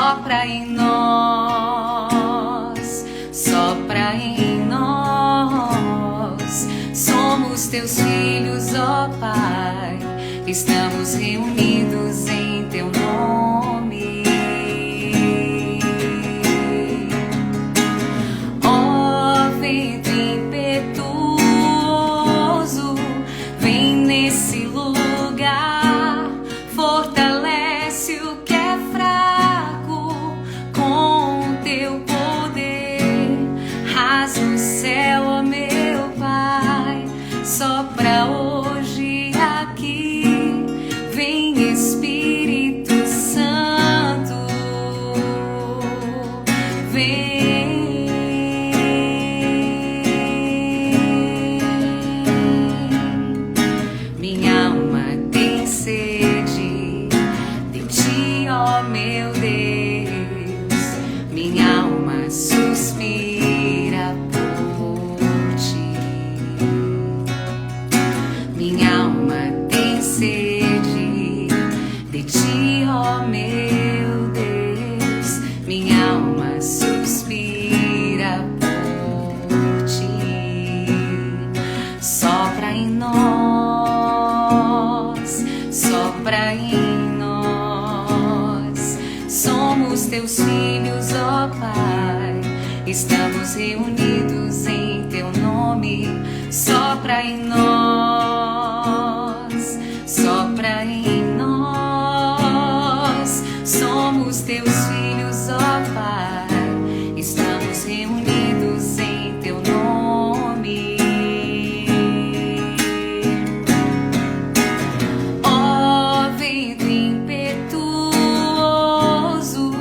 sopra em nós, sopra em nós. Somos teus filhos, ó Pai, estamos reunidos em teu nome. Ó vento impetuoso, vem nesse lugar, fortalece o que é fraco com teu poder. Rasga o céu, ó meu Pai, sopra hoje aqui. Vem Espírito Santo, vem. Minha alma tem sede de ti, ó meu Deus. Minha alma suspira por ti. Minha alma tem sede de ti, ó meu Deus. Minha alma suspira por ti. Sopra em nós, sopra em nós. Somos teus filhos, ó Pai, estamos reunidos em teu nome. Sopra em nós, sopra em nós. Somos teus filhos, ó Pai, estamos reunidos em teu nome. Ó vento impetuoso,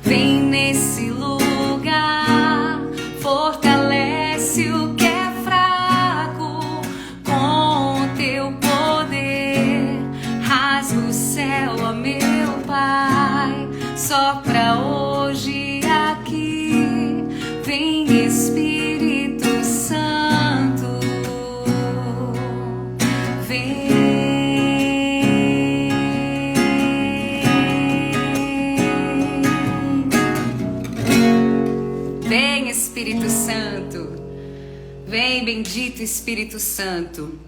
vem nesse lugar, fortalece o que é fraco com teu poder. Rasga o céu, ó meu Pai, sopra hoje aqui. Vem Espírito Santo, vem. Vem Espírito Santo, vem bendito Espírito Santo.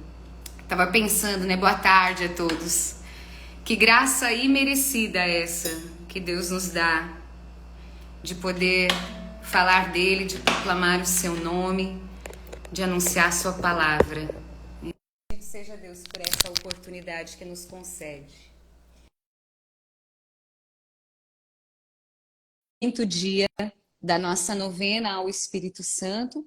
Tava pensando, né? Boa tarde a todos. Que graça imerecida essa que Deus nos dá de poder falar dele, de proclamar o seu nome, de anunciar a sua palavra. Bendito seja Deus por essa oportunidade que nos concede. Quinto dia da nossa novena ao Espírito Santo,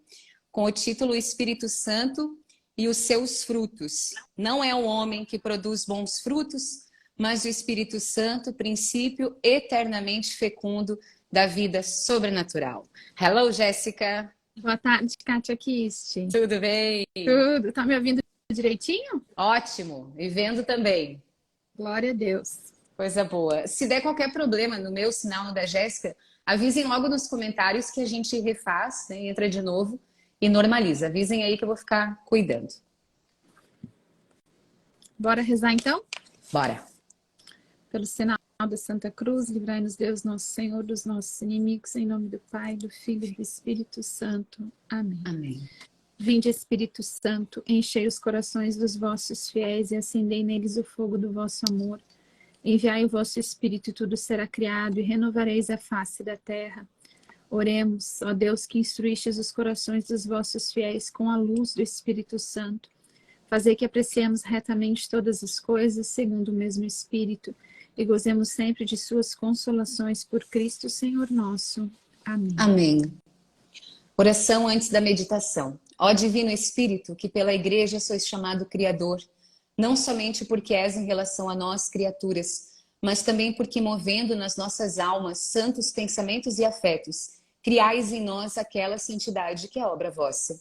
com o título Espírito Santo e os seus frutos. Não é o homem que produz bons frutos, mas o Espírito Santo, princípio eternamente fecundo da vida sobrenatural. Hello, Jéssica. Boa tarde, Kátia Kist. Tudo bem? Tudo. Tá me ouvindo direitinho? Ótimo. E vendo também. Glória a Deus. Coisa boa. Se der qualquer problema no meu sinal, no da Jéssica, avisem logo nos comentários que a gente refaz, né, entra de novo e normaliza. Avisem aí que eu vou ficar cuidando. Bora rezar então? Bora. Pelo sinal da Santa Cruz, livrai-nos Deus, nosso Senhor, dos nossos inimigos, em nome do Pai, do Filho e do Espírito Santo. Amém. Amém. Vinde, Espírito Santo, enchei os corações dos vossos fiéis e acendei neles o fogo do vosso amor. Enviai o vosso Espírito e tudo será criado e renovareis a face da terra. Oremos, ó Deus, que instruístes os corações dos vossos fiéis com a luz do Espírito Santo. Fazei que apreciemos retamente todas as coisas segundo o mesmo Espírito e gozemos sempre de suas consolações por Cristo, Senhor nosso. Amém. Amém. Oração antes da meditação. Ó Divino Espírito, que pela Igreja sois chamado Criador, não somente porque és em relação a nós, criaturas, mas também porque movendo nas nossas almas santos pensamentos e afetos, criais em nós aquela santidade que é obra vossa.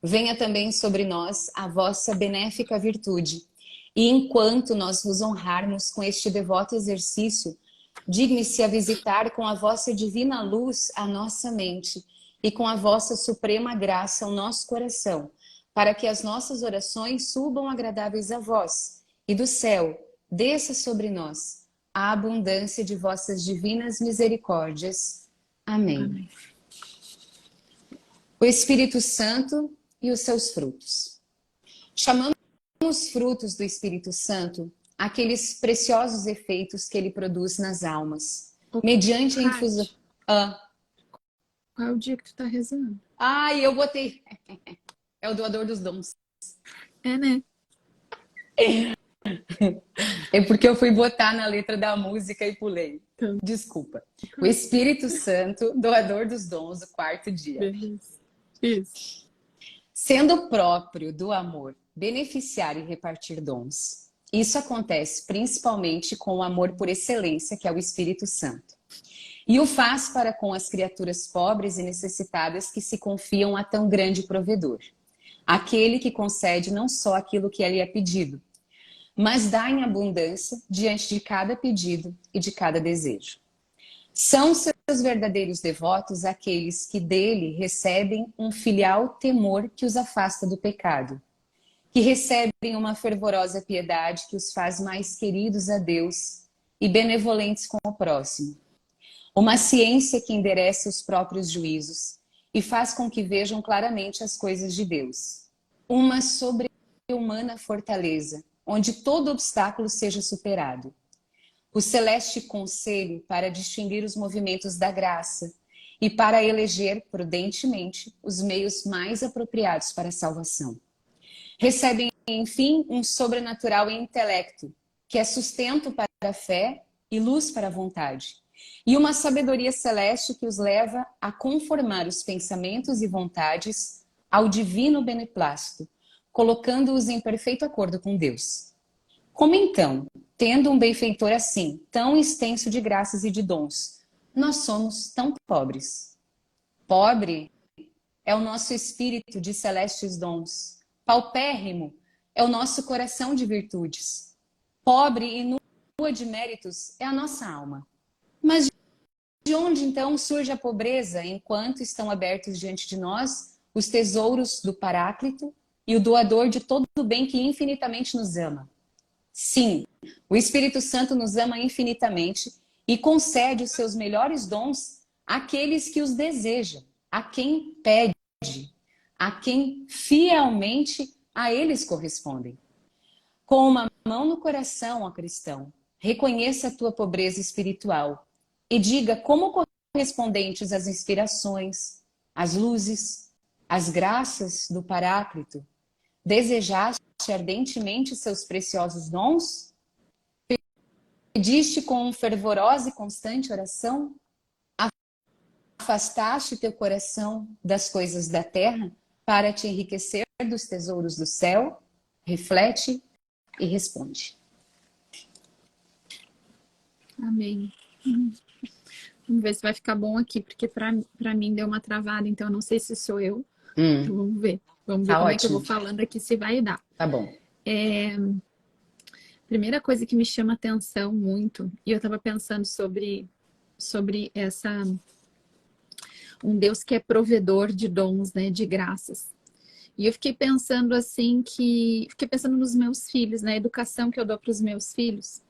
Venha também sobre nós a vossa benéfica virtude, e enquanto nós vos honrarmos com este devoto exercício, digne-se a visitar com a vossa divina luz a nossa mente e com a vossa suprema graça o nosso coração, para que as nossas orações subam agradáveis a vós, e do céu desça sobre nós a abundância de vossas divinas misericórdias. Amém. Amém. O Espírito Santo e os seus frutos. Chamamos frutos do Espírito Santo aqueles preciosos efeitos que ele produz nas almas, mediante a infusão. Qual é o dia que tu tá rezando? Ai, eu botei. É o doador dos dons. É, né? É porque eu fui botar na letra da música e pulei. Então, Desculpa. O Espírito Santo, doador dos dons, o quarto dia. beleza. Isso. Sendo próprio do amor beneficiar e repartir dons. Isso acontece principalmente com o amor por excelência, que é o Espírito Santo. E o faz para com as criaturas pobres e necessitadas que se confiam a tão grande provedor. Aquele que concede não só aquilo que lhe é pedido, mas dá em abundância diante de cada pedido e de cada desejo. São seus verdadeiros devotos aqueles que dele recebem um filial temor que os afasta do pecado, que recebem uma fervorosa piedade que os faz mais queridos a Deus e benevolentes com o próximo, uma ciência que enderece os próprios juízos e faz com que vejam claramente as coisas de Deus, uma sobre-humana fortaleza, onde todo obstáculo seja superado, o celeste conselho para distinguir os movimentos da graça e para eleger prudentemente os meios mais apropriados para a salvação. Recebem, enfim, um sobrenatural intelecto, que é sustento para a fé e luz para a vontade, e uma sabedoria celeste que os leva a conformar os pensamentos e vontades ao divino beneplácito, colocando-os em perfeito acordo com Deus. Como então, tendo um benfeitor assim, tão extenso de graças e de dons, nós somos tão pobres? Pobre é o nosso espírito de celestes dons. Paupérrimo é o nosso coração de virtudes. Pobre e nua de méritos é a nossa alma. Mas de onde então surge a pobreza, enquanto estão abertos diante de nós os tesouros do Paráclito e o doador de todo o bem que infinitamente nos ama? Sim, o Espírito Santo nos ama infinitamente e concede os seus melhores dons àqueles que os desejam, a quem pede, a quem fielmente a eles correspondem. Com uma mão no coração, ó cristão, reconheça a tua pobreza espiritual e diga como correspondentes às inspirações, às luzes, às graças do Paráclito, desejaste ardentemente seus preciosos dons? Pediste com fervorosa e constante oração? Afastaste teu coração das coisas da terra para te enriquecer dos tesouros do céu? Reflete e responde. Amém. Vamos ver se vai ficar bom aqui, porque para mim deu uma travada, então eu não sei se sou eu. Então vamos ver. Vamos ver Tá como ótimo. é que eu vou falando aqui, se vai dar. Tá bom. Primeira coisa que me chama atenção muito, e eu estava pensando sobre um Deus que é provedor de dons, né, de graças. E eu fiquei pensando assim fiquei pensando nos meus filhos, na educação que eu dou para os meus filhos.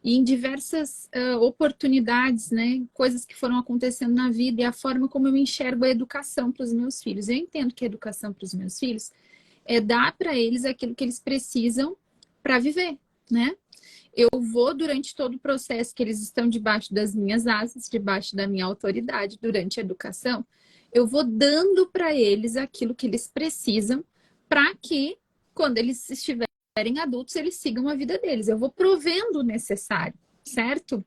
E em diversas oportunidades, né, coisas que foram acontecendo na vida e a forma como eu enxergo a educação para os meus filhos. Eu entendo que a educação para os meus filhos é dar para eles aquilo que eles precisam para viver, né? Eu vou, durante todo o processo que eles estão debaixo das minhas asas, debaixo da minha autoridade, durante a educação, eu vou dando para eles aquilo que eles precisam para que, quando eles estiverem adultos, eles sigam a vida deles. Eu vou provendo o necessário, certo?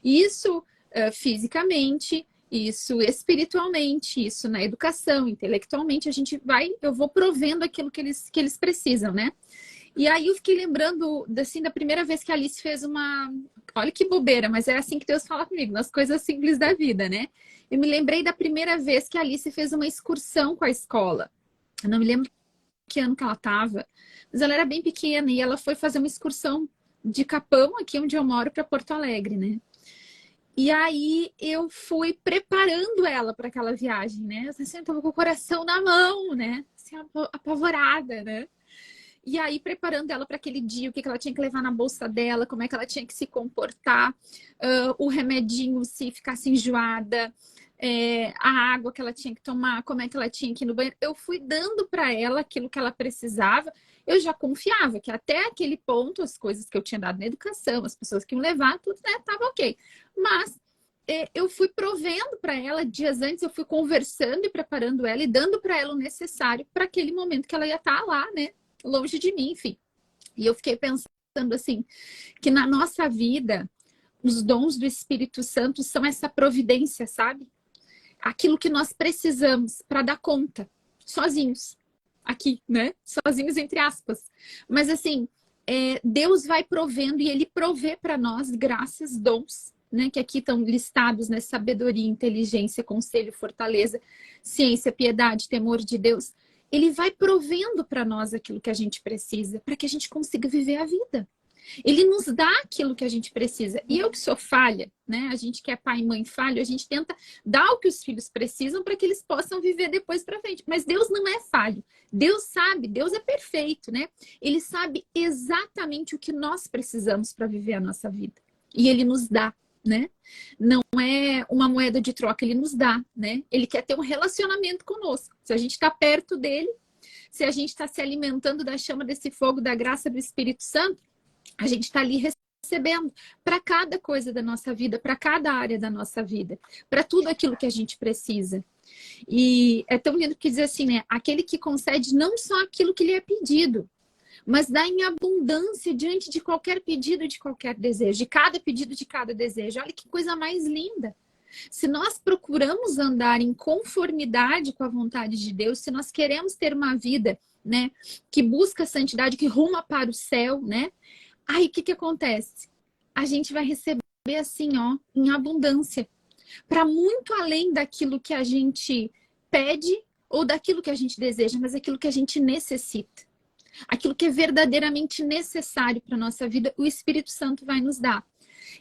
Isso fisicamente, isso espiritualmente, isso na educação, intelectualmente, eu vou provendo aquilo que eles precisam, né? E aí eu fiquei lembrando, assim, da primeira vez que a Alice fez uma... Olha que bobeira, mas é assim que Deus fala comigo, nas coisas simples da vida, né? Eu me lembrei da primeira vez que a Alice fez uma excursão com a escola. Eu não me lembro que ano que ela estava, mas ela era bem pequena e ela foi fazer uma excursão de Capão, aqui onde eu moro, para Porto Alegre, né? E aí eu fui preparando ela para aquela viagem, né? Assim, eu tava com o coração na mão, né? Assim, apavorada, né? E aí, preparando ela para aquele dia, o que ela tinha que levar na bolsa dela, como é que ela tinha que se comportar, o remedinho se ficasse enjoada, a água que ela tinha que tomar, como é que ela tinha que ir no banheiro. Eu fui dando para ela aquilo que ela precisava. Eu já confiava que até aquele ponto, as coisas que eu tinha dado na educação, as pessoas que iam levar, tudo, né, tava ok. Mas eu fui provendo para ela, dias antes eu fui conversando e preparando ela e dando para ela o necessário para aquele momento que ela ia estar lá, né? Longe de mim, enfim. E eu fiquei pensando assim, que na nossa vida, os dons do Espírito Santo são essa providência, sabe? Aquilo que nós precisamos para dar conta, sozinhos. Aqui, né? Sozinhos, entre aspas. Mas assim, Deus vai provendo e Ele provê para nós graças, dons, né? Que aqui estão listados, né? Sabedoria, inteligência, conselho, fortaleza, ciência, piedade, temor de Deus. Ele vai provendo para nós aquilo que a gente precisa, para que a gente consiga viver a vida. Ele nos dá aquilo que a gente precisa. E eu que sou falha, né? A gente que é pai e mãe falho, a gente tenta dar o que os filhos precisam para que eles possam viver depois para frente. Mas Deus não é falho. Deus sabe, Deus é perfeito, né? Ele sabe exatamente o que nós precisamos para viver a nossa vida. E Ele nos dá, né? Não é uma moeda de troca, Ele nos dá, né? Ele quer ter um relacionamento conosco. Se a gente está perto dele, se a gente está se alimentando da chama desse fogo, da graça do Espírito Santo, a gente está ali recebendo para cada coisa da nossa vida, para cada área da nossa vida, para tudo aquilo que a gente precisa. E é tão lindo que diz assim, né? Aquele que concede não só aquilo que lhe é pedido, mas dá em abundância diante de qualquer pedido, de qualquer desejo, de cada pedido, de cada desejo. Olha que coisa mais linda. Se nós procuramos andar em conformidade com a vontade de Deus, se nós queremos ter uma vida, né, que busca a santidade, que ruma para o céu, né? Aí o que acontece? A gente vai receber assim, ó, em abundância, para muito além daquilo que a gente pede ou daquilo que a gente deseja, mas aquilo que a gente necessita. Aquilo que é verdadeiramente necessário para a nossa vida, o Espírito Santo vai nos dar.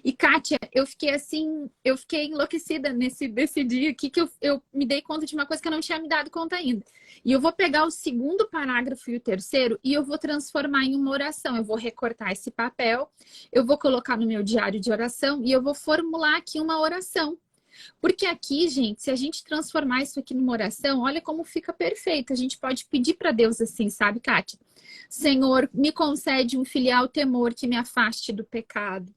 E, Kátia, eu fiquei enlouquecida desse dia aqui, que eu me dei conta de uma coisa que eu não tinha me dado conta ainda. E eu vou pegar o segundo parágrafo e o terceiro e eu vou transformar em uma oração. Eu vou recortar esse papel, eu vou colocar no meu diário de oração e eu vou formular aqui uma oração. Porque aqui, gente, se a gente transformar isso aqui numa oração, olha como fica perfeito. A gente pode pedir para Deus assim, sabe, Kátia? Senhor, me concede um filial temor que me afaste do pecado.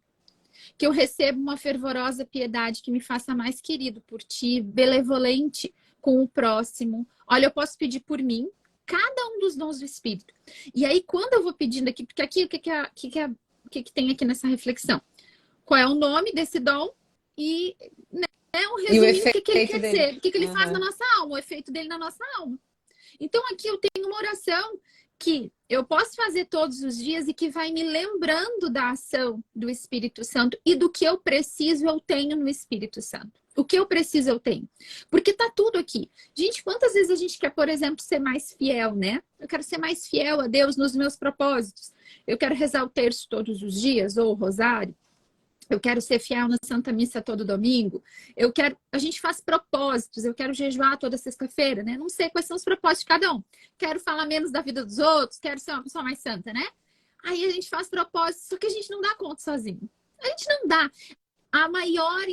Que eu receba uma fervorosa piedade que me faça mais querido por ti, benevolente com o próximo. Olha, eu posso pedir por mim, cada um dos dons do Espírito. E aí, quando eu vou pedindo aqui, porque aqui, o que tem aqui nessa reflexão? Qual é o nome desse dom e, né, um resuminho do que ele quer ser, o que ele faz na nossa alma, o efeito dele na nossa alma. Então, aqui eu tenho uma oração que eu posso fazer todos os dias e que vai me lembrando da ação do Espírito Santo e do que eu preciso eu tenho no Espírito Santo. O que eu preciso eu tenho. Porque tá tudo aqui. Gente, quantas vezes a gente quer, por exemplo, ser mais fiel, né? Eu quero ser mais fiel a Deus nos meus propósitos. Eu quero rezar o terço todos os dias ou o rosário. Eu quero ser fiel na Santa Missa todo domingo. A gente faz propósitos. Eu quero jejuar toda sexta-feira, né? Não sei quais são os propósitos de cada um. Quero falar menos da vida dos outros, quero ser uma pessoa mais santa, né? Aí a gente faz propósitos, só que a gente não dá conta sozinho. A gente não dá. A maior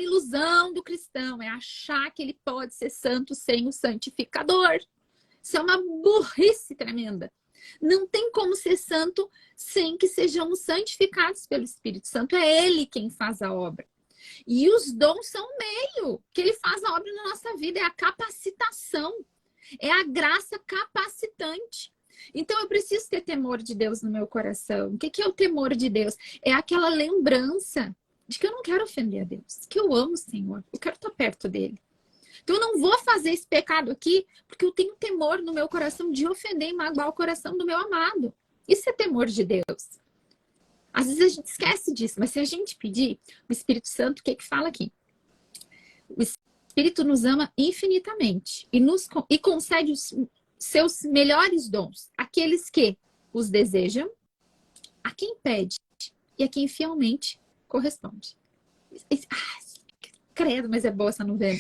ilusão do cristão é achar que ele pode ser santo sem o santificador. Isso é uma burrice tremenda. Não tem como ser santo sem que sejamos santificados pelo Espírito Santo. É Ele quem faz a obra. E os dons são o meio que Ele faz a obra na nossa vida. É a capacitação. É a graça capacitante. Então eu preciso ter temor de Deus no meu coração. O que é o temor de Deus? É aquela lembrança de que eu não quero ofender a Deus. Que eu amo o Senhor. Eu quero estar perto dele. Então eu não vou fazer esse pecado aqui porque eu tenho temor no meu coração de ofender e magoar o coração do meu amado. Isso é temor de Deus. Às vezes a gente esquece disso, mas se a gente pedir, o Espírito Santo, o que fala aqui? O Espírito nos ama infinitamente e concede os seus melhores dons, aqueles que os desejam, a quem pede e a quem fielmente corresponde. credo, mas é boa essa novena.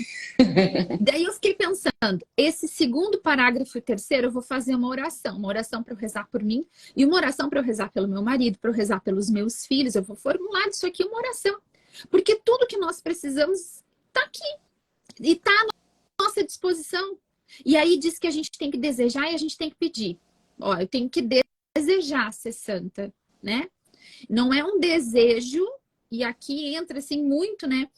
Daí eu fiquei pensando, esse segundo parágrafo e terceiro, eu vou fazer uma oração para eu rezar por mim e uma oração para eu rezar pelo meu marido, para eu rezar pelos meus filhos. Eu vou formular isso aqui uma oração, porque tudo que nós precisamos está aqui e está à nossa disposição. E aí diz que a gente tem que desejar e a gente tem que pedir. Ó, eu tenho que desejar ser santa, né? Não é um desejo, e aqui entra assim muito, né?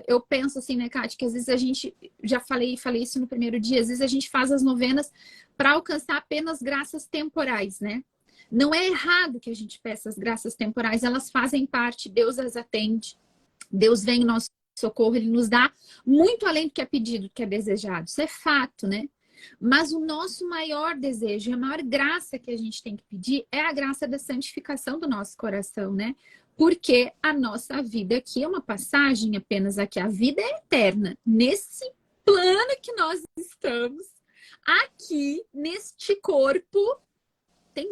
Eu penso assim, né, Kátia, que às vezes a gente, já falei isso no primeiro dia, às vezes a gente faz as novenas para alcançar apenas graças temporais, né? Não é errado que a gente peça as graças temporais, elas fazem parte, Deus as atende, Deus vem em nosso socorro, Ele nos dá muito além do que é pedido, do que é desejado, isso é fato, né? Mas o nosso maior desejo, a maior graça que a gente tem que pedir é a graça da santificação do nosso coração, né? Porque a nossa vida aqui é uma passagem apenas aqui. A vida é eterna. Nesse plano que nós estamos, aqui, neste corpo, tem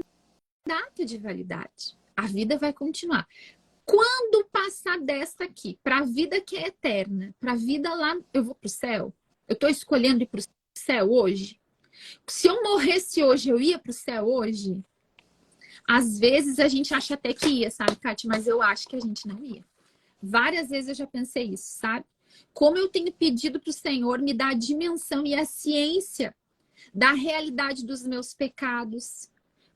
data de validade. A vida vai continuar. Quando passar desta aqui, para a vida que é eterna, para a vida lá, eu vou para o céu? Eu estou escolhendo ir para o céu hoje? Se eu morresse hoje, eu ia para o céu hoje? Às vezes a gente acha até que ia, sabe, Kátia? Mas eu acho que a gente não ia. Várias vezes eu já pensei isso, sabe? Como eu tenho pedido para o Senhor me dar a dimensão e a ciência da realidade dos meus pecados.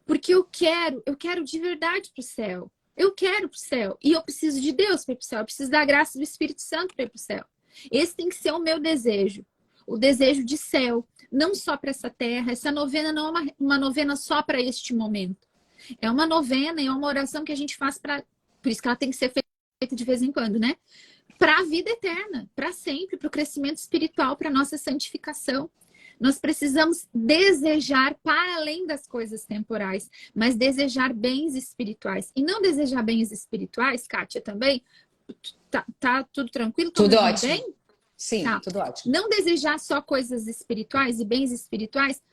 Porque eu quero de verdade para o céu. Eu quero para o céu. E eu preciso de Deus para ir para o céu. Eu preciso da graça do Espírito Santo para ir para o céu. Esse tem que ser o meu desejo. O desejo de céu. Não só para essa terra. Essa novena não é uma novena só para este momento. É uma novena e é uma oração que a gente faz para... Por isso que ela tem que ser feita de vez em quando, né? Para a vida eterna, para sempre, para o crescimento espiritual, para a nossa santificação. Nós precisamos desejar para além das coisas temporais, mas desejar bens espirituais. E não desejar bens espirituais, Kátia, também? Tá tudo tranquilo? Tudo ótimo. Bem? Sim, tá. Tudo ótimo. Não desejar só coisas espirituais e bens espirituais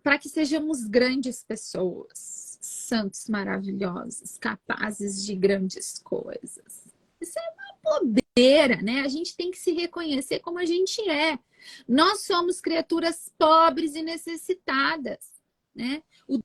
para que sejamos grandes pessoas, santos maravilhosos, capazes de grandes coisas. Isso é uma bobeira, né? A gente tem que se reconhecer como a gente é. Nós somos criaturas pobres e necessitadas, né? O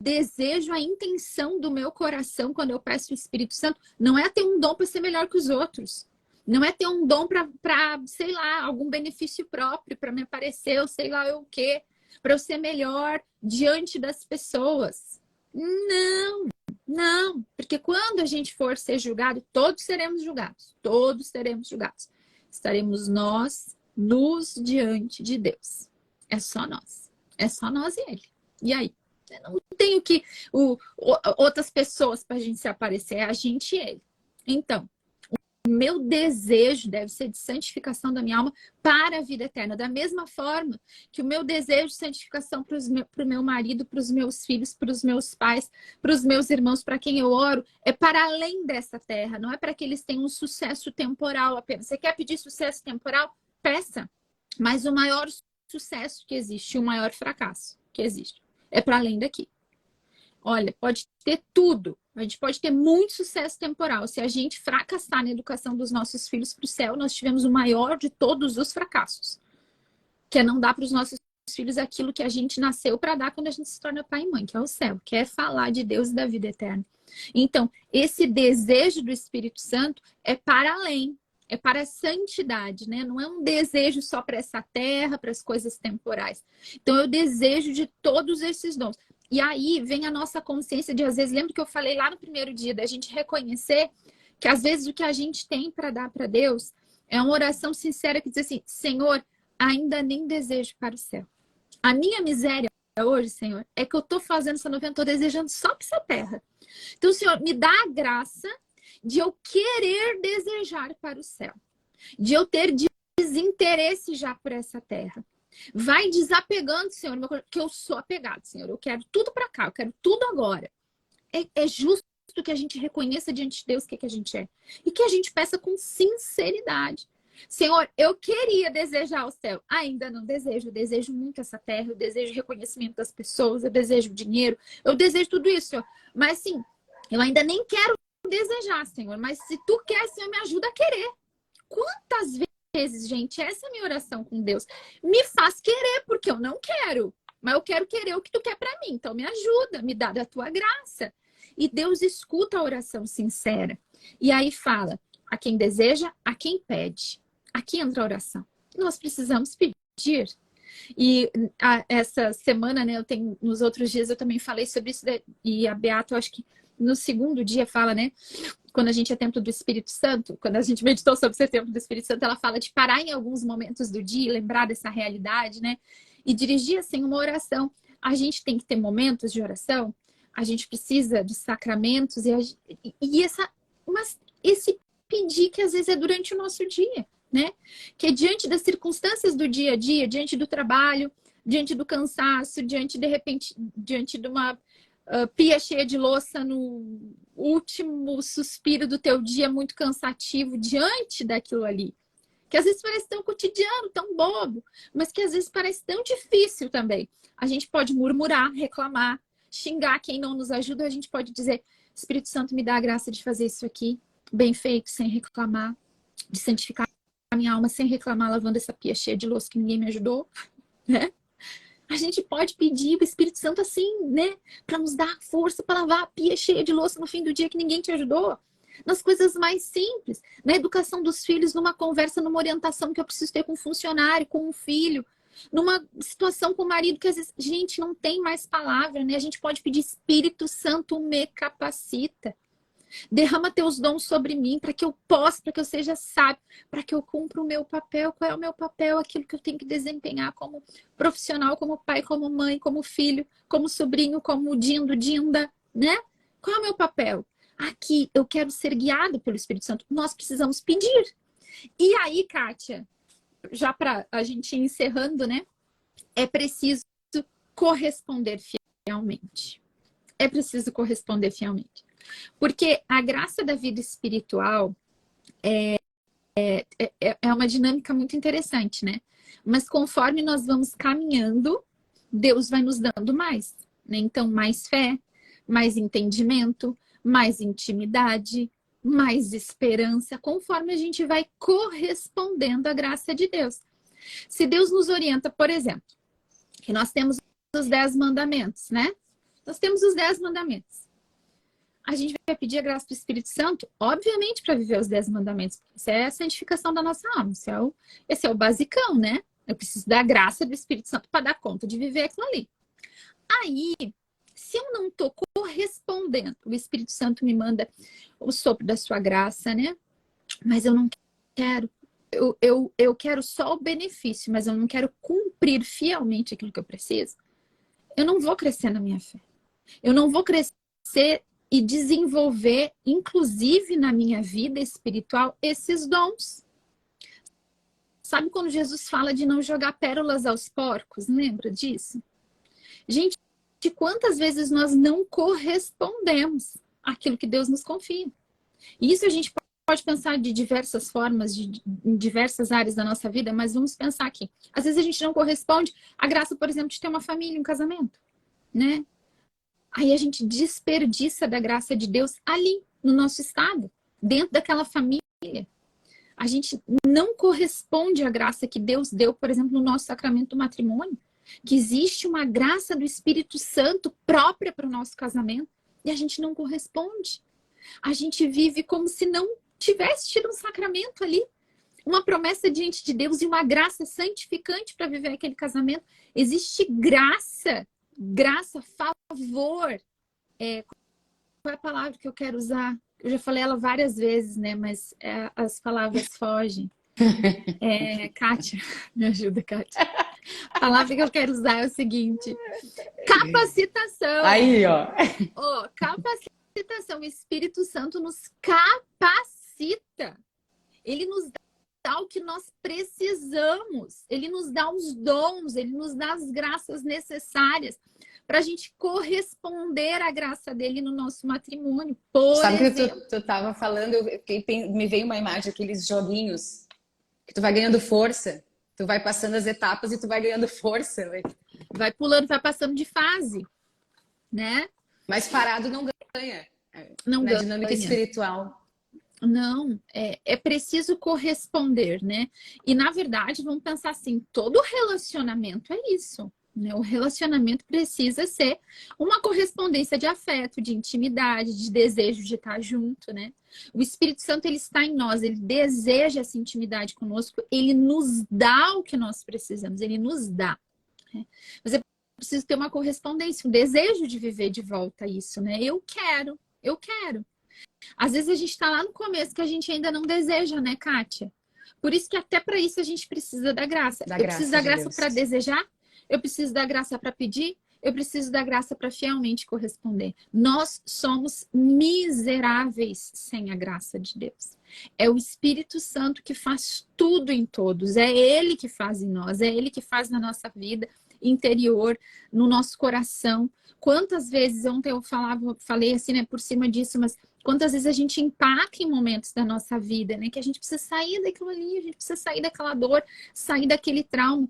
desejo, a intenção do meu coração quando eu peço o Espírito Santo não é ter um dom para ser melhor que os outros. Não é ter um dom para, sei lá, algum benefício próprio, para me aparecer, ou sei lá o quê, para eu ser melhor diante das pessoas. Não, não. Porque quando a gente for ser julgado, todos seremos julgados. Todos seremos julgados. Estaremos nós nus diante de Deus. É só nós. É só nós e Ele. E aí? Eu não tenho que outras pessoas para a gente se aparecer. É a gente e Ele. Então, o meu desejo deve ser de santificação da minha alma para a vida eterna. Da mesma forma que o meu desejo de santificação para o meu marido, para os meus filhos, para os meus pais, para os meus irmãos, para quem eu oro, é para além dessa terra. Não é para que eles tenham um sucesso temporal apenas. Você quer pedir sucesso temporal? Peça. Mas o maior sucesso que existe, o maior fracasso que existe, é para além daqui. Olha, pode ter tudo. A gente pode ter muito sucesso temporal. Se a gente fracassar na educação dos nossos filhos para o céu, nós tivemos o maior de todos os fracassos. Que é não dar para os nossos filhos aquilo que a gente nasceu para dar quando a gente se torna pai e mãe, que é o céu, que é falar de Deus e da vida eterna. Então, esse desejo do Espírito Santo é para além. É para a santidade, né? Não é um desejo só para essa terra, para as coisas temporais. Então, eu desejo de todos esses dons. E aí vem a nossa consciência de, às vezes, lembra que eu falei lá no primeiro dia, da gente reconhecer que, às vezes, o que a gente tem para dar para Deus é uma oração sincera que diz assim, Senhor, ainda nem desejo para o céu. A minha miséria hoje, Senhor, é que eu estou fazendo essa novena, estou desejando só para essa terra. Então, Senhor, me dá a graça de eu querer desejar para o céu, de eu ter desinteresse já por essa terra. Vai desapegando, Senhor, que eu sou apegado, Senhor. Eu quero tudo para cá, eu quero tudo agora. É justo que a gente reconheça diante de Deus o que a gente é. E que a gente peça com sinceridade. Senhor, eu queria desejar o céu. Ainda não desejo. Eu desejo muito essa terra. Eu desejo reconhecimento das pessoas. Eu desejo dinheiro. Eu desejo tudo isso, Senhor. Mas, assim, eu ainda nem quero desejar, Senhor. Mas se tu quer, Senhor, me ajuda a querer. Quantas vezes, gente, essa é a minha oração com Deus. Me faz querer, porque eu não quero. Mas eu quero querer o que tu quer para mim. Então me ajuda, me dá da tua graça. E Deus escuta a oração sincera. E aí fala, a quem deseja, a quem pede. Aqui entra a oração. Nós precisamos pedir. E essa semana, né, nos outros dias eu também falei sobre isso, e a Beata, eu acho que no segundo dia fala, né, quando a gente é templo do Espírito Santo, quando a gente meditou sobre ser templo do Espírito Santo, ela fala de parar em alguns momentos do dia, lembrar dessa realidade, né, e dirigir, assim, uma oração. A gente tem que ter momentos de oração, a gente precisa de sacramentos, mas esse pedir que às vezes é durante o nosso dia, né? Que é diante das circunstâncias do dia a dia, diante do trabalho, diante do cansaço, de repente, diante de uma pia cheia de louça no último suspiro do teu dia muito cansativo, diante daquilo ali. Que às vezes parece tão cotidiano, tão bobo, mas que às vezes parece tão difícil também. A gente pode murmurar, reclamar, xingar quem não nos ajuda, a gente pode dizer, Espírito Santo, me dá a graça de fazer isso aqui, bem feito, sem reclamar, de santificar a minha alma sem reclamar, lavando essa pia cheia de louça que ninguém me ajudou, né? A gente pode pedir o Espírito Santo assim, né? Para nos dar força para lavar a pia cheia de louça no fim do dia que ninguém te ajudou. Nas coisas mais simples, na educação dos filhos, numa conversa, numa orientação que eu preciso ter com um funcionário, com um filho, numa situação com o marido que às vezes, gente, não tem mais palavra, né? A gente pode pedir Espírito Santo me capacita. Derrama teus dons sobre mim para que eu possa, para que eu seja sábio, para que eu cumpra o meu papel. Qual é o meu papel? Aquilo que eu tenho que desempenhar como profissional, como pai, como mãe, como filho, como sobrinho, como dindo, dinda, né? Qual é o meu papel? Aqui eu quero ser guiado pelo Espírito Santo. Nós precisamos pedir. E aí, Kátia, já para a gente ir encerrando, né? É preciso corresponder fielmente. É preciso corresponder fielmente. Porque a graça da vida espiritual é uma dinâmica muito interessante, né? Mas conforme nós vamos caminhando, Deus vai nos dando mais, né? Então, mais fé, mais entendimento, mais intimidade, mais esperança, conforme a gente vai correspondendo à graça de Deus. Se Deus nos orienta, por exemplo, que nós temos os 10 mandamentos, né? Nós temos os 10 mandamentos. A gente vai pedir a graça do Espírito Santo, obviamente, para viver os 10 mandamentos. Isso é a santificação da nossa alma. Esse é o basicão, né? Eu preciso da graça do Espírito Santo para dar conta de viver aquilo ali. Aí, se eu não estou correspondendo, o Espírito Santo me manda o sopro da sua graça, né? Mas eu não quero. Eu quero só o benefício, mas eu não quero cumprir fielmente aquilo que eu preciso. Eu não vou crescer na minha fé. Eu não vou crescer e desenvolver, inclusive na minha vida espiritual, esses dons. Sabe quando Jesus fala de não jogar pérolas aos porcos? Lembra disso? Gente, de quantas vezes nós não correspondemos àquilo que Deus nos confia? E isso a gente pode pensar de diversas formas, em diversas áreas da nossa vida, mas vamos pensar aqui. Às vezes a gente não corresponde à graça, por exemplo, de ter uma família, um casamento, né? Aí a gente desperdiça da graça de Deus ali, no nosso estado, dentro daquela família. A gente não corresponde à graça que Deus deu, por exemplo, no nosso sacramento do matrimônio. Que existe uma graça do Espírito Santo própria para o nosso casamento. E a gente não corresponde. A gente vive como se não tivesse tido um sacramento ali. Uma promessa diante de Deus e uma graça santificante para viver aquele casamento. Existe graça, favor. Qual é a palavra que eu quero usar? Eu já falei ela várias vezes, né? Mas as palavras fogem. Kátia, me ajuda, Kátia. A palavra que eu quero usar é o seguinte: capacitação. Aí, ó. Capacitação. O Espírito Santo nos capacita. Ele nos dá o que nós precisamos. Ele nos dá os dons, ele nos dá as graças necessárias para a gente corresponder à graça dele no nosso matrimônio. Sabe que tu tava falando, me veio uma imagem, aqueles joguinhos que tu vai ganhando força, tu vai passando as etapas e tu vai ganhando força. Vai pulando, vai passando de fase, né? Mas parado não ganha. Não na ganha. dinâmica espiritual. Não, é preciso corresponder, né? E na verdade, vamos pensar assim, todo relacionamento é isso, né? O relacionamento precisa ser uma correspondência de afeto, de intimidade, de desejo de estar junto, né? O Espírito Santo, ele está em nós, ele deseja essa intimidade conosco, ele nos dá o que nós precisamos, ele nos dá, né? Mas é preciso ter uma correspondência, um desejo de viver de volta isso, né? Eu quero. Às vezes a gente está lá no começo que a gente ainda não deseja, né, Kátia? Por isso que até para isso a gente precisa da graça. Da Eu preciso graça da de graça Deus. para desejar, eu preciso da graça para pedir, eu preciso da graça para fielmente corresponder. Nós somos miseráveis sem a graça de Deus. É o Espírito Santo que faz tudo em todos. É Ele que faz em nós, é Ele que faz na nossa vida interior, no nosso coração. Quantas vezes, ontem eu falei assim, né, por cima disso, mas quantas vezes a gente empaca em momentos da nossa vida, né? Que a gente precisa sair daquilo ali, a gente precisa sair daquela dor, sair daquele trauma.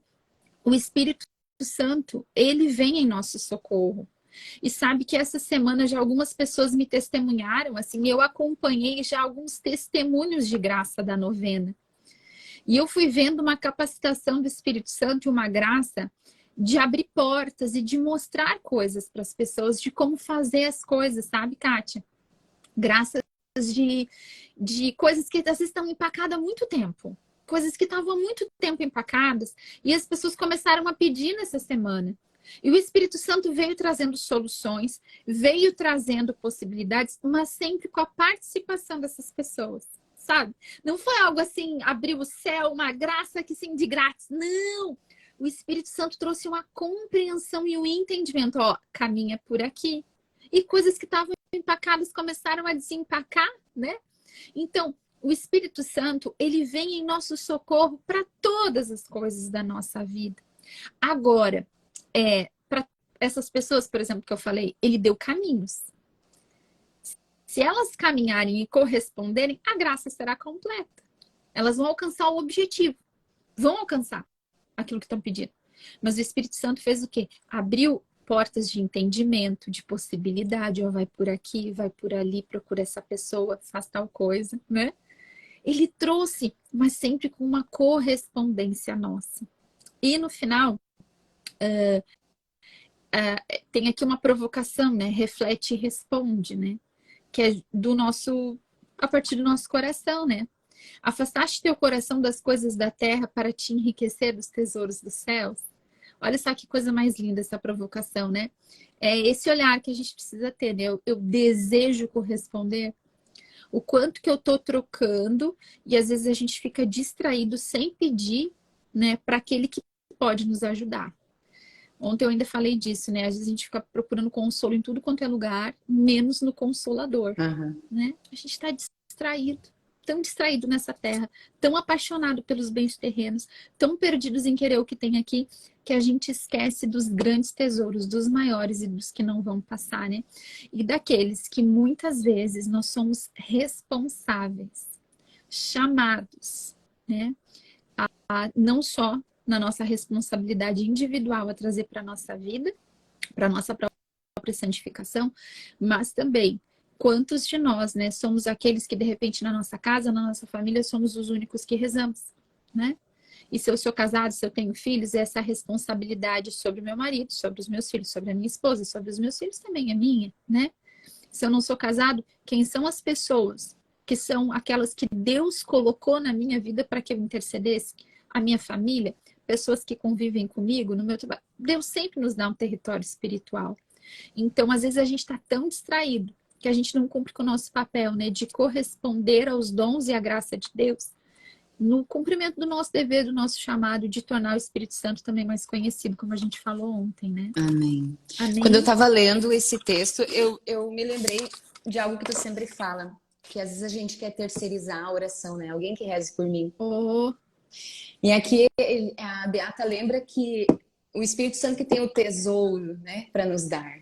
O Espírito Santo, ele vem em nosso socorro. E sabe que essa semana já algumas pessoas me testemunharam, assim, eu acompanhei já alguns testemunhos de graça da novena. E eu fui vendo uma capacitação do Espírito Santo e uma graça de abrir portas e de mostrar coisas para as pessoas, de como fazer as coisas, sabe, Kátia? Graças de coisas que às vezes estão empacadas há muito tempo. Coisas que estavam há muito tempo empacadas e as pessoas começaram a pedir nessa semana. E o Espírito Santo veio trazendo soluções, veio trazendo possibilidades, mas sempre com a participação dessas pessoas, sabe? Não foi algo assim, abriu o céu, uma graça que sim, de grátis. Não! O Espírito Santo trouxe uma compreensão e um entendimento. Ó, caminha por aqui. E coisas que estavam empacadas começaram a desempacar, né? Então, o Espírito Santo, ele vem em nosso socorro para todas as coisas da nossa vida. Agora, para essas pessoas, por exemplo, que eu falei, ele deu caminhos. Se elas caminharem e corresponderem, a graça será completa. Elas vão alcançar o objetivo. Vão alcançar aquilo que estão pedindo. Mas o Espírito Santo fez o quê? Abriu portas de entendimento, de possibilidade, ó, vai por aqui, vai por ali, procura essa pessoa, faz tal coisa, né? Ele trouxe, mas sempre com uma correspondência nossa. E no final, tem aqui uma provocação, né? Reflete e responde, né? Que é do nosso, a partir do nosso coração, né? Afastaste teu coração das coisas da terra para te enriquecer dos tesouros dos céus. Olha só que coisa mais linda essa provocação, né? É esse olhar que a gente precisa ter, né? Eu desejo corresponder. O quanto que eu tô trocando e às vezes a gente fica distraído sem pedir, né, para aquele que pode nos ajudar. Ontem eu ainda falei disso, né? Às vezes a gente fica procurando consolo em tudo quanto é lugar, menos no Consolador, né? A gente está distraído, tão distraído nessa terra, tão apaixonado pelos bens terrenos, tão perdidos em querer o que tem aqui, que a gente esquece dos grandes tesouros, dos maiores e dos que não vão passar, né? E daqueles que muitas vezes nós somos responsáveis, chamados, né? Não só na nossa responsabilidade individual a trazer para a nossa vida, para a nossa própria santificação, mas também quantos de nós, né, somos aqueles que de repente na nossa casa, na nossa família, somos os únicos que rezamos, né? E se eu sou casado, se eu tenho filhos, essa responsabilidade sobre o meu marido, sobre os meus filhos, sobre a minha esposa, sobre os meus filhos também é minha, né? Se eu não sou casado, quem são as pessoas que são aquelas que Deus colocou na minha vida para que eu intercedesse? A minha família, pessoas que convivem comigo no meu trabalho. Deus sempre nos dá um território espiritual. Então, às vezes a gente está tão distraído que a gente não cumpre com o nosso papel, né, de corresponder aos dons e à graça de Deus no cumprimento do nosso dever, do nosso chamado de tornar o Espírito Santo também mais conhecido, como a gente falou ontem, né? Amém. Amém. Quando eu estava lendo esse texto, eu me lembrei de algo que tu sempre fala, que às vezes a gente quer terceirizar a oração, né? Alguém que reze por mim. Oh. E aqui a Beata lembra que o Espírito Santo que tem o tesouro, né, para nos dar.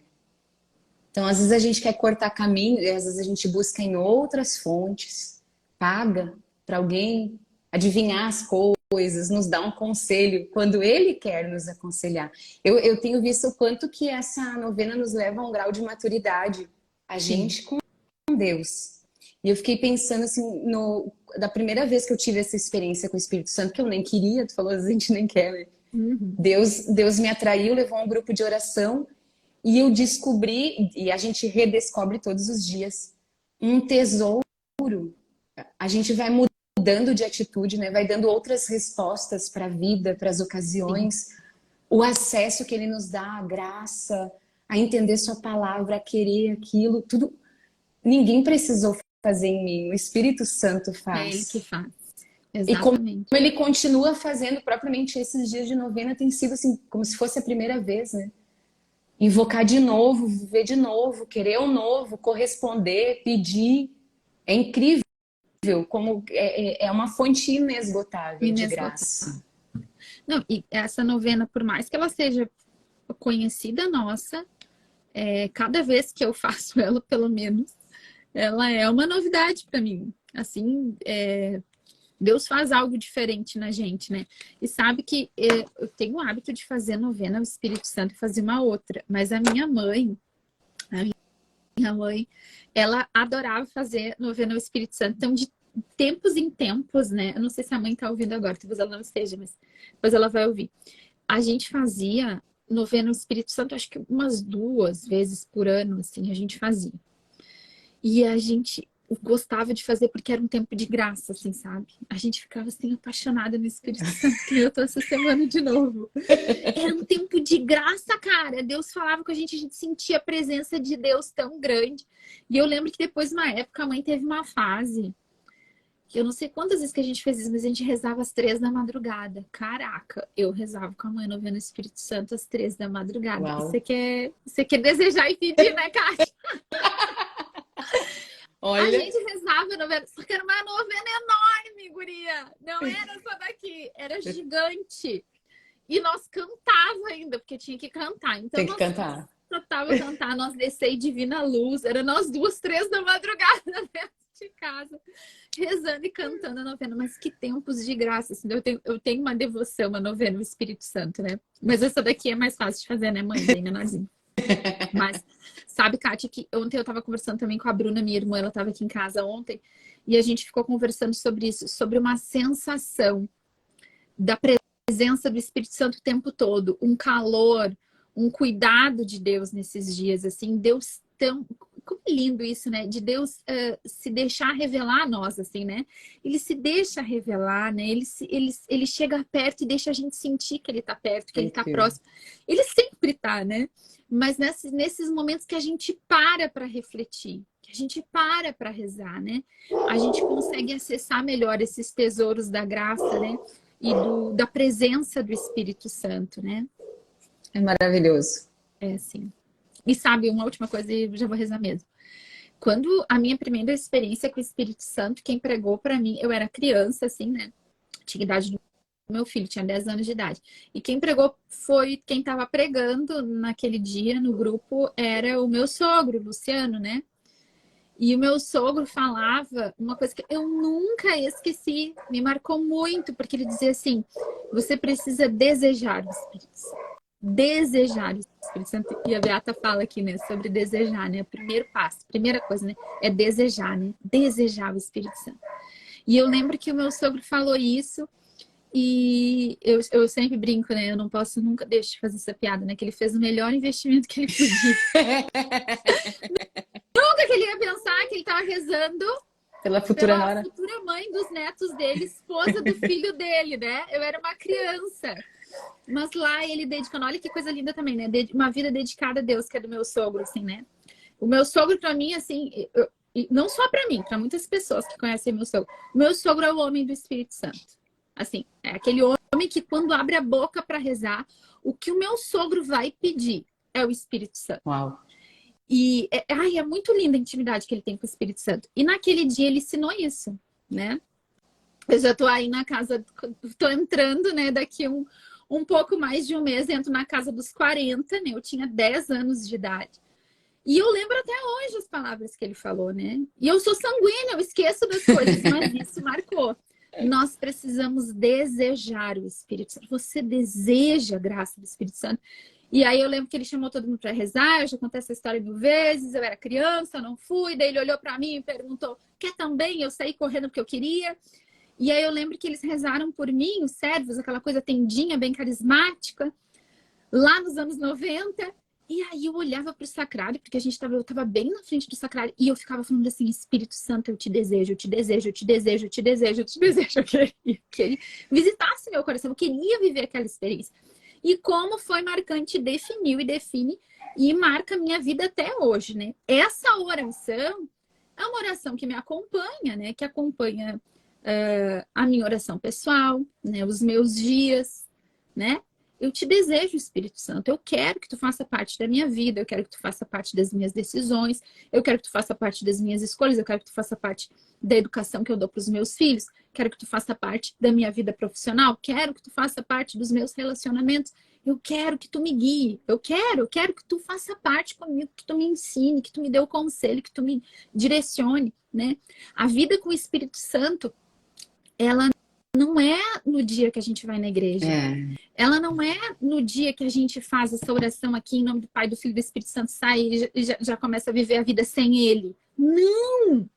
Então, às vezes a gente quer cortar caminho, e às vezes a gente busca em outras fontes, paga para alguém adivinhar as coisas, nos dar um conselho, quando ele quer nos aconselhar. Eu tenho visto o quanto que essa novena nos leva a um grau de maturidade, a gente com Deus. E eu fiquei pensando assim, da primeira vez que eu tive essa experiência com o Espírito Santo, que eu nem queria, tu falou, a gente nem quer, né? Uhum. Deus me atraiu, levou a um grupo de oração e eu descobri, e a gente redescobre todos os dias, um tesouro. A gente vai mudando de atitude, né? Vai dando outras respostas para a vida, para as Sim. ocasiões. O acesso que ele nos dá, a graça, a entender sua palavra, a querer aquilo, tudo. Ninguém precisou fazer em mim, o Espírito Santo É ele que faz. faz. E como Exatamente. ele continua fazendo, propriamente esses dias de novena tem sido assim, como se fosse a primeira vez, né? Invocar de novo, viver de novo, querer o novo, corresponder, pedir. É incrível como é uma fonte inesgotável de Inesgotável. graça. Não, e essa novena, por mais que ela seja conhecida nossa, cada vez que eu faço ela, pelo menos, ela é uma novidade para mim. Assim, Deus faz algo diferente na gente, né? E sabe que eu tenho o hábito de fazer novena ao Espírito Santo e fazer uma outra. Mas a minha mãe, ela adorava fazer novena ao Espírito Santo. Então, de tempos em tempos, né? Eu não sei se a mãe tá ouvindo agora, talvez ela não esteja, mas depois ela vai ouvir. A gente fazia novena ao Espírito Santo, acho que umas 2 vezes por ano, assim, a gente fazia. E a gente gostava de fazer porque era um tempo de graça, assim, sabe? A gente ficava assim apaixonada no Espírito Santo, que eu tô essa semana de novo. Era um tempo de graça, cara. Deus falava com a gente sentia a presença de Deus tão grande. E eu lembro que depois, uma época, a mãe teve uma fase que eu não sei quantas vezes que a gente fez isso, mas a gente rezava às 3 da madrugada. Caraca, eu rezava com a mãe novena Espírito Santo às 3 da madrugada. E Uau. você quer desejar e pedir, né, Kátia? A Olha, gente rezava a novena, só que era uma novena enorme, guria. Não era só daqui, era gigante. E nós cantava ainda, porque tinha que cantar. Então tem que nós cantar. tratava cantar, nós descer e Divina Luz. Era nós 2, 3 da madrugada dentro de casa, rezando e cantando a novena. Mas que tempos de graça, assim. Eu tenho uma devoção, uma novena, o Espírito Santo, né? Mas essa daqui é mais fácil de fazer, né, mãe? Bem menorzinha. Mas sabe, Kátia, que ontem eu tava conversando também com a Bruna, minha irmã, ela tava aqui em casa ontem, e a gente ficou conversando sobre isso, sobre uma sensação da presença do Espírito Santo o tempo todo, um calor, um cuidado de Deus nesses dias, assim, Deus tão... Como é lindo isso, né? De Deus se deixar revelar a nós, assim, né? Ele se deixa revelar, né? Ele chega perto e deixa a gente sentir que ele tá perto, que ele tá Incrível. próximo. Ele sempre tá, né? Mas nesses momentos que a gente para refletir, que a gente para rezar, né? A gente consegue acessar melhor esses tesouros da graça, né? E da presença do Espírito Santo, né? É maravilhoso. É assim. E sabe, uma última coisa e já vou rezar mesmo. Quando a minha primeira experiência com o Espírito Santo, quem pregou para mim, eu era criança, assim, né? Tinha idade do meu filho, tinha 10 anos de idade. E quem pregou foi, quem estava pregando naquele dia no grupo era o meu sogro, Luciano, né? E o meu sogro falava uma coisa que eu nunca esqueci, me marcou muito, porque ele dizia assim: você precisa desejar o Espírito Santo. Desejar o Espírito Santo. E a Beata fala aqui, né, sobre desejar, né? O primeiro passo, primeira coisa, né? É desejar, né? Desejar o Espírito Santo. E eu lembro que o meu sogro falou isso. E eu sempre brinco, né? Eu não posso nunca deixar de fazer essa piada, né? Que ele fez o melhor investimento que ele podia. Nunca que ele ia pensar que ele estava rezando Pela futura pela nora. futura mãe dos netos dele, esposa do filho dele, né? Eu era uma criança. Mas lá ele dedicando, olha que coisa linda também, né? Uma vida dedicada a Deus, que é do meu sogro, assim, né? O meu sogro, pra mim, assim, não só pra mim, pra muitas pessoas que conhecem meu sogro. O meu sogro é o homem do Espírito Santo. Assim, é aquele homem que quando abre a boca pra rezar, o que o meu sogro vai pedir é o Espírito Santo. Uau. E é muito linda a intimidade que ele tem com o Espírito Santo. E naquele dia ele ensinou isso, né? Eu já tô aí na casa, tô entrando, né? Daqui um pouco mais de um mês, entro na casa dos 40, né? Eu tinha 10 anos de idade. E eu lembro até hoje as palavras que ele falou, né? E eu sou sanguínea, eu esqueço das coisas, mas isso marcou. Nós precisamos desejar o Espírito Santo. Você deseja a graça do Espírito Santo? E aí eu lembro que ele chamou todo mundo para rezar, eu já contei essa história 1000 vezes, eu era criança, eu não fui, daí ele olhou para mim e perguntou, quer também? Eu saí correndo porque eu queria. E aí eu lembro que eles rezaram por mim, os servos, aquela coisa tendinha, bem carismática, lá nos anos 90. E aí eu olhava para o sacrário, porque eu estava bem na frente do sacrário, e eu ficava falando assim, Espírito Santo, eu te desejo, eu te desejo, eu te desejo, eu te desejo, eu te desejo. Eu queria que ele visitasse meu coração, eu queria viver aquela experiência. E como foi marcante, definiu e define e marca a minha vida até hoje, né? Essa oração é uma oração que me acompanha, né? Que acompanha a minha oração pessoal, né? Os meus dias, né? Eu te desejo, Espírito Santo, eu quero que tu faça parte da minha vida, eu quero que tu faça parte das minhas decisões, eu quero que tu faça parte das minhas escolhas, eu quero que tu faça parte da educação que eu dou para os meus filhos, quero que tu faça parte da minha vida profissional, quero que tu faça parte dos meus relacionamentos, eu quero que tu me guie, eu quero que tu faça parte comigo, que tu me ensine, que tu me dê o conselho, que tu me direcione, né? A vida com o Espírito Santo, ela não é no dia que a gente vai na igreja. Ela não é no dia que a gente faz essa oração aqui em nome do Pai, do Filho e do Espírito Santo, sai e já começa a viver a vida sem ele. Não!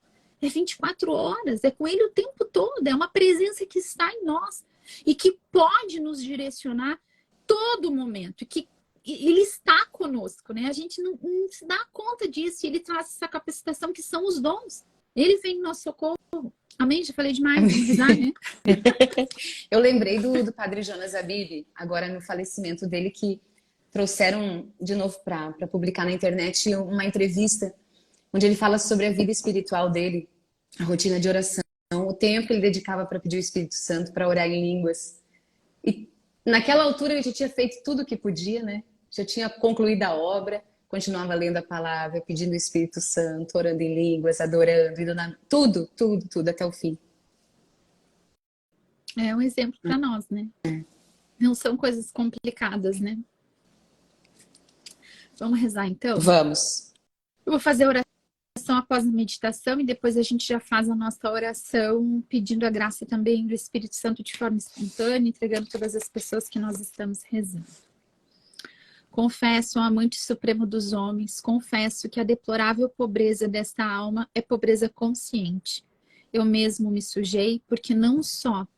É 24 horas, é com ele o tempo todo, é uma presença que está em nós e que pode nos direcionar todo momento, que ele está conosco, né? A gente não se dá conta disso, e ele traz essa capacitação que são os dons. Ele vem em nosso socorro. Amém? Já falei demais, vamos rezar, né? Eu lembrei do padre Jonas Abib, agora no falecimento dele, que trouxeram de novo para publicar na internet uma entrevista onde ele fala sobre a vida espiritual dele, a rotina de oração, o tempo que ele dedicava para pedir o Espírito Santo, para orar em línguas. E naquela altura ele já tinha feito tudo o que podia, né? Já tinha concluído a obra, continuava lendo a palavra, pedindo o Espírito Santo, orando em línguas, adorando, indo tudo, até o fim. É um exemplo para nós, né? Não são coisas complicadas, né? Vamos rezar, então? Vamos. Eu vou fazer a oração após a meditação e depois a gente já faz a nossa oração pedindo a graça também do Espírito Santo de forma espontânea, entregando todas as pessoas que nós estamos rezando. Confesso, ó amante supremo dos homens, confesso que a deplorável pobreza desta alma é pobreza consciente. Eu mesmo me sujei porque não só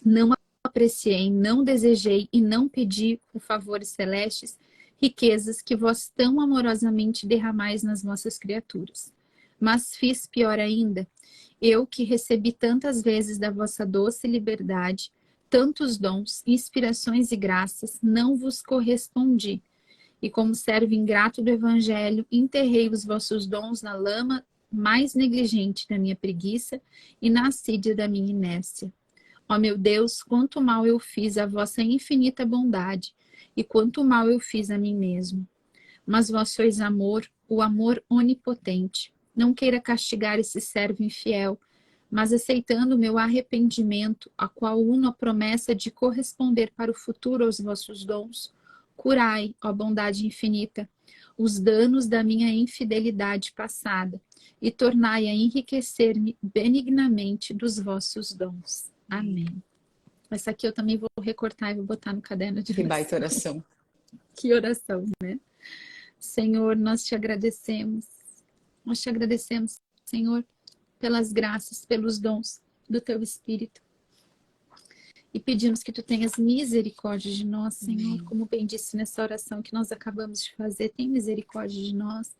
não apreciei, não desejei e não pedi por favores celestes riquezas que vós tão amorosamente derramais nas vossas criaturas. Mas fiz pior ainda, eu que recebi tantas vezes da vossa doce liberdade, tantos dons, inspirações e graças, não vos correspondi. E como servo ingrato do Evangelho, enterrei os vossos dons na lama mais negligente da minha preguiça e na assídia da minha inércia. Ó meu Deus, quanto mal eu fiz à vossa infinita bondade, e quanto mal eu fiz a mim mesmo. Mas vós sois amor, o amor onipotente. Não queira castigar esse servo infiel, mas aceitando o meu arrependimento, a qual uno a promessa de corresponder para o futuro aos vossos dons, curai, ó bondade infinita, os danos da minha infidelidade passada, e tornai a enriquecer-me benignamente dos vossos dons. Amém. Essa aqui eu também vou recortar e vou botar no caderno de oração. Que baita oração. Que oração, né? Senhor, nós te agradecemos. Nós te agradecemos, Senhor, pelas graças, pelos dons do teu Espírito. E pedimos que tu tenhas misericórdia de nós, Senhor. Amém. Como bem disse nessa oração que nós acabamos de fazer, tem misericórdia de nós,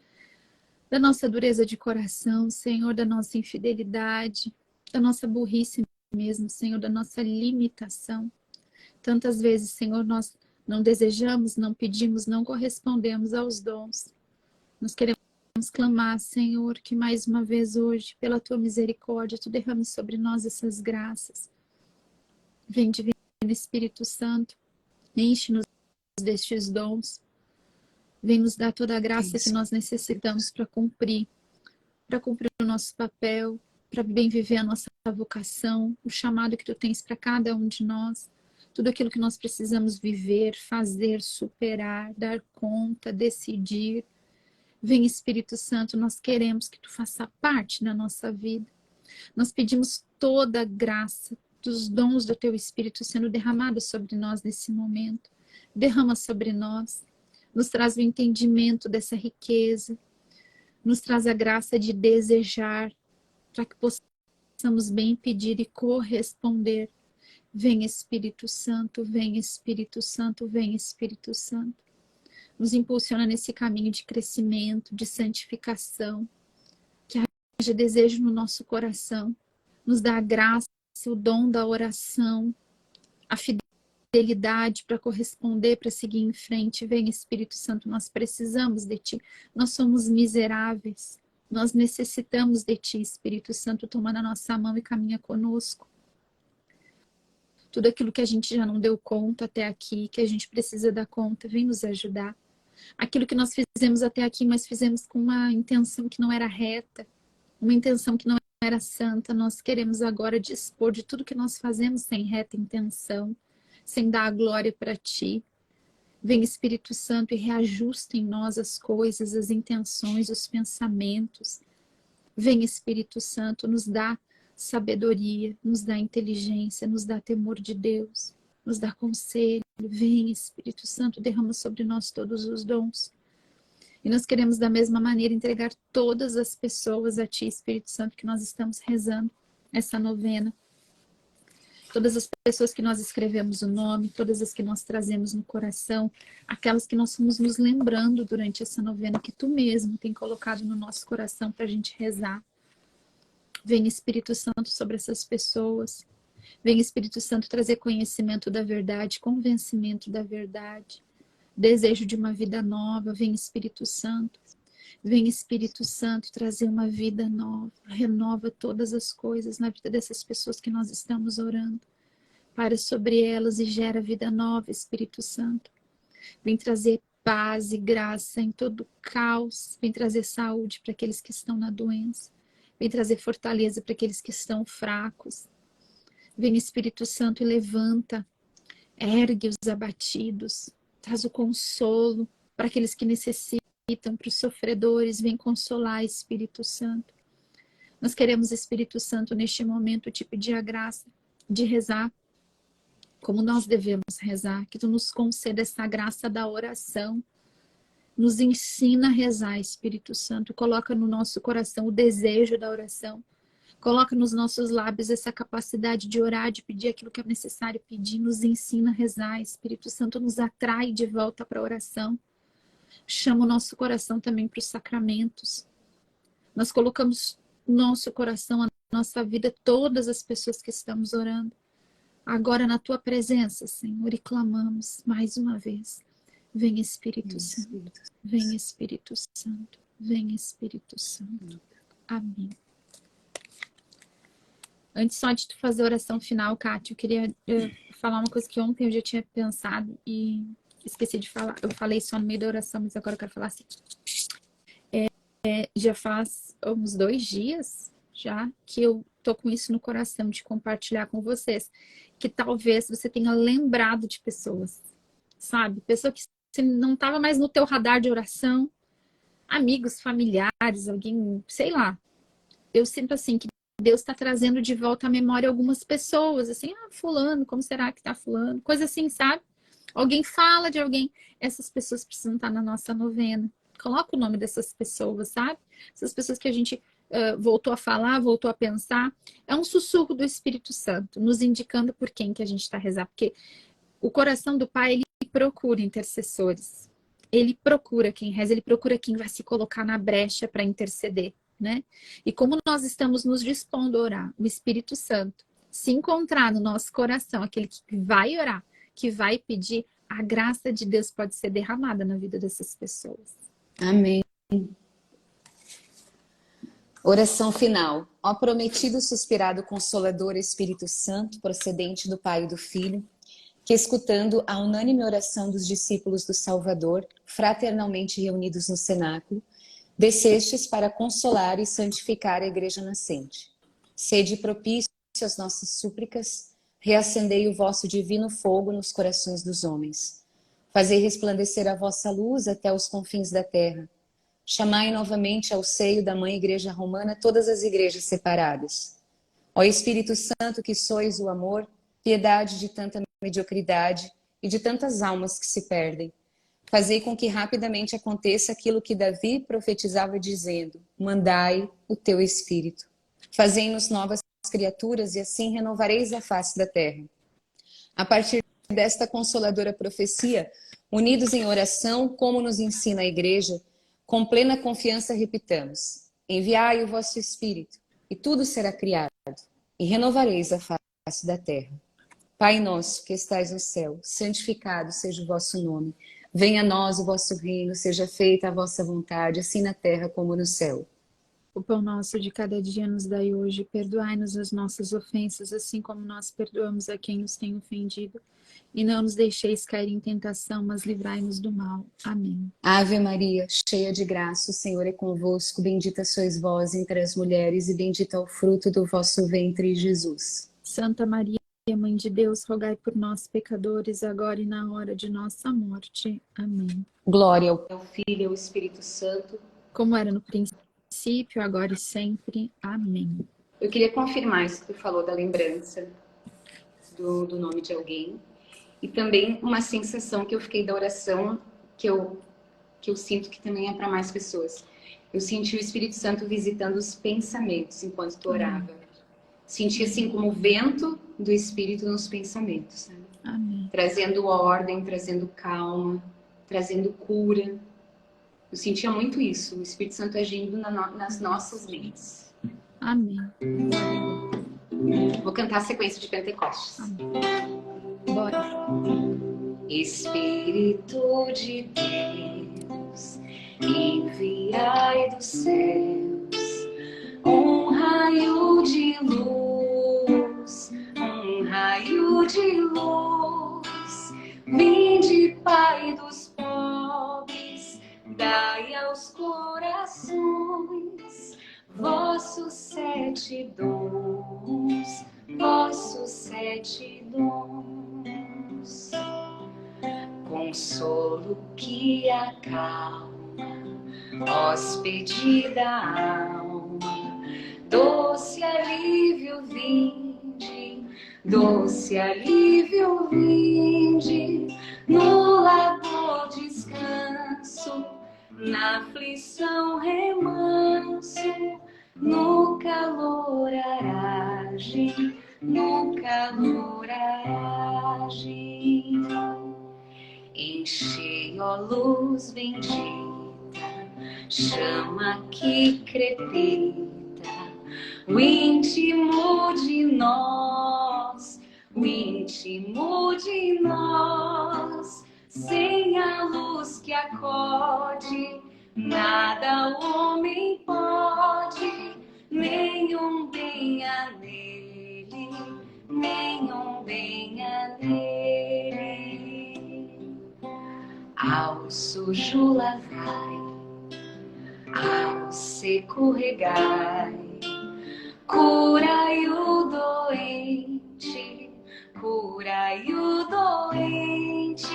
da nossa dureza de coração, Senhor, da nossa infidelidade, da nossa burrice mesmo, Senhor, da nossa limitação. Tantas vezes, Senhor, nós não desejamos, não pedimos, não correspondemos aos dons. Nós queremos clamar, Senhor, que mais uma vez hoje, pela tua misericórdia, tu derrame sobre nós essas graças. Vem, Divino Espírito Santo, enche-nos destes dons. Vem nos dar toda a graça que nós necessitamos para cumprir o nosso papel, para bem viver a nossa vocação, o chamado que tu tens para cada um de nós, tudo aquilo que nós precisamos viver, fazer, superar, dar conta, decidir. Vem, Espírito Santo, nós queremos que tu faça parte da nossa vida. Nós pedimos toda a graça dos dons do teu Espírito sendo derramado sobre nós nesse momento. derrama sobre nós, nos traz o entendimento dessa riqueza, nos traz a graça de desejar, para que possamos bem pedir e corresponder. Vem Espírito Santo, vem Espírito Santo, vem Espírito Santo. Nos impulsiona nesse caminho de crescimento, de santificação, que haja desejo no nosso coração, nos dá a graça, o dom da oração, a fidelidade para corresponder, para seguir em frente. Vem Espírito Santo, nós precisamos de Ti, nós somos miseráveis, nós necessitamos de Ti, Espírito Santo, toma na nossa mão e caminha conosco. Tudo aquilo que a gente já não deu conta até aqui, que a gente precisa dar conta, vem nos ajudar. Aquilo que nós fizemos até aqui, mas fizemos com uma intenção que não era reta, uma intenção que não era santa, nós queremos agora dispor de tudo que nós fazemos sem reta intenção, sem dar a glória para Ti. Vem Espírito Santo e reajusta em nós as coisas, as intenções, os pensamentos. Vem Espírito Santo, nos dá sabedoria, nos dá inteligência, nos dá temor de Deus, nos dá conselho. Vem Espírito Santo, derrama sobre nós todos os dons. E nós queremos da mesma maneira entregar todas as pessoas a Ti, Espírito Santo, que nós estamos rezando essa novena. Todas as pessoas que nós escrevemos o nome, todas as que nós trazemos no coração, aquelas que nós fomos nos lembrando durante essa novena, que Tu mesmo tem colocado no nosso coração para a gente rezar. Vem Espírito Santo sobre essas pessoas. Vem Espírito Santo trazer conhecimento da verdade, convencimento da verdade, desejo de uma vida nova. Vem Espírito Santo. Vem Espírito Santo trazer uma vida nova. Renova todas as coisas na vida dessas pessoas que nós estamos orando. Para sobre elas e gera vida nova, Espírito Santo. Vem trazer paz e graça em todo caos. Vem trazer saúde para aqueles que estão na doença. Vem trazer fortaleza para aqueles que estão fracos. Vem Espírito Santo e levanta, ergue os abatidos, traz o consolo para aqueles que necessitam, para os sofredores. Vem consolar, Espírito Santo. Nós queremos, Espírito Santo, neste momento, te pedir a graça de rezar como nós devemos rezar, que Tu nos conceda essa graça da oração. Nos ensina a rezar, Espírito Santo. Coloca no nosso coração o desejo da oração. Coloca nos nossos lábios essa capacidade de orar, de pedir aquilo que é necessário pedir. Nos ensina a rezar, Espírito Santo. Nos atrai de volta para a oração. Chama o nosso coração também para os sacramentos. Nós colocamos no nosso coração, a nossa vida, todas as pessoas que estamos orando. Agora na Tua presença, Senhor, e clamamos mais uma vez. Vem Espírito Santo, vem Espírito Santo, vem Espírito Santo. Amém. Antes só de tu fazer a oração final, Kátia, eu queria falar uma coisa que ontem eu já tinha pensado e esqueci de falar. Eu falei só no meio da oração, mas agora eu quero falar assim. Já faz uns 2 dias já que eu tô com isso no coração de compartilhar com vocês. Que talvez você tenha lembrado de pessoas, sabe? Pessoa que você não estava mais no teu radar de oração, amigos, familiares, alguém, sei lá. Eu sinto assim que Deus está trazendo de volta à memória algumas pessoas, assim, fulano, como será que tá fulano? Coisa assim, sabe? Alguém fala de alguém, essas pessoas precisam estar na nossa novena. Coloca o nome dessas pessoas, sabe? Essas pessoas que a gente voltou a falar, voltou a pensar. É um sussurro do Espírito Santo, nos indicando por quem que a gente está rezando. Porque o coração do Pai, ele procura intercessores. Ele procura quem reza, ele procura quem vai se colocar na brecha para interceder, né? E como nós estamos nos dispondo a orar, o Espírito Santo se encontrar no nosso coração, aquele que vai orar, que vai pedir, a graça de Deus pode ser derramada na vida dessas pessoas. Amém. Oração final. Ó prometido suspirado Consolador Espírito Santo, procedente do Pai e do Filho, que escutando a unânime oração dos discípulos do Salvador, fraternalmente reunidos no cenáculo, descestes para consolar e santificar a Igreja nascente. Sede propício às nossas súplicas, reacendei o vosso divino fogo nos corações dos homens. Fazei resplandecer a vossa luz até os confins da terra. Chamai novamente ao seio da Mãe Igreja Romana todas as igrejas separadas. Ó Espírito Santo, que sois o amor, piedade de tanta mediocridade e de tantas almas que se perdem. Fazei com que rapidamente aconteça aquilo que Davi profetizava dizendo: mandai o teu Espírito. Fazei-nos novas criaturas e assim renovareis a face da terra. A partir desta consoladora profecia, unidos em oração, como nos ensina a Igreja, com plena confiança repitamos: enviai o vosso Espírito, e tudo será criado, e renovareis a face da terra. Pai nosso, que estais no céu, santificado seja o vosso nome. Venha a nós o vosso reino, seja feita a vossa vontade, assim na terra como no céu. O pão nosso de cada dia nos dai hoje, perdoai-nos as nossas ofensas, assim como nós perdoamos a quem nos tem ofendido. E não nos deixeis cair em tentação, mas livrai-nos do mal. Amém. Ave Maria, cheia de graça, o Senhor é convosco, bendita sois vós entre as mulheres e bendito é o fruto do vosso ventre, Jesus. Santa Maria, Mãe de Deus, rogai por nós, pecadores, agora e na hora de nossa morte. Amém. Glória ao Filho e ao Espírito Santo. Como era no princípio, agora e sempre. Amém. Eu queria confirmar isso que tu falou da lembrança do nome de alguém. E também uma sensação que eu fiquei da oração, que eu sinto que também é para mais pessoas. Eu senti o Espírito Santo visitando os pensamentos enquanto tu orava. Senti assim como o vento do Espírito nos pensamentos. Sabe? Amém. Trazendo ordem, trazendo calma, trazendo cura. Eu sentia muito isso, o Espírito Santo agindo nas nossas mentes. Amém. Vou cantar a sequência de Pentecostes. Amém. Bora. Espírito de Deus, enviai dos céus um raio de luz, um raio de luz. Vinde, Pai dos pobres, dai aos corações vossos 7 dons, vossos 7 dons. Consolo que acalma, hóspede da alma, doce alívio vinde, doce alívio vinde, no labor descanso, na aflição remanso, no calor aragem, no calor aragem. Enchei, ó luz bendita, chama que crepita, o íntimo de nós, o íntimo de nós. Sem a luz que acode, nada o homem pode, nenhum bem há nele, nenhum bem há nele. Ao sujo lavai, ao seco regai, curai o doente, curai o doente,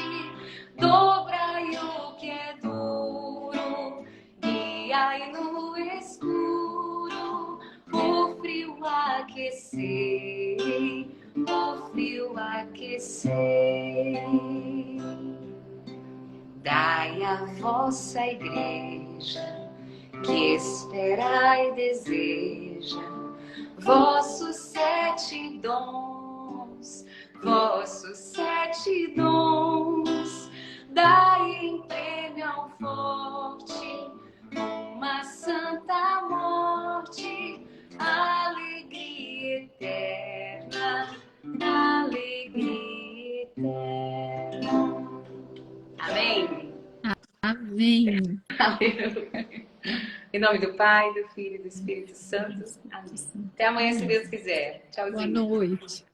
dobrai o que é duro, guiai no escuro, o frio aquecei, o frio aquecei. Dai à vossa igreja, que espera e deseja, vossos 7 dons, vossos 7 dons. Dai em prêmio ao forte uma santa morte, alegria eterna, alegria eterna. Amém? Amém. Em nome do Pai, do Filho e do Espírito Santo. Amém. Até amanhã, se Deus quiser. Tchauzinho. Boa noite.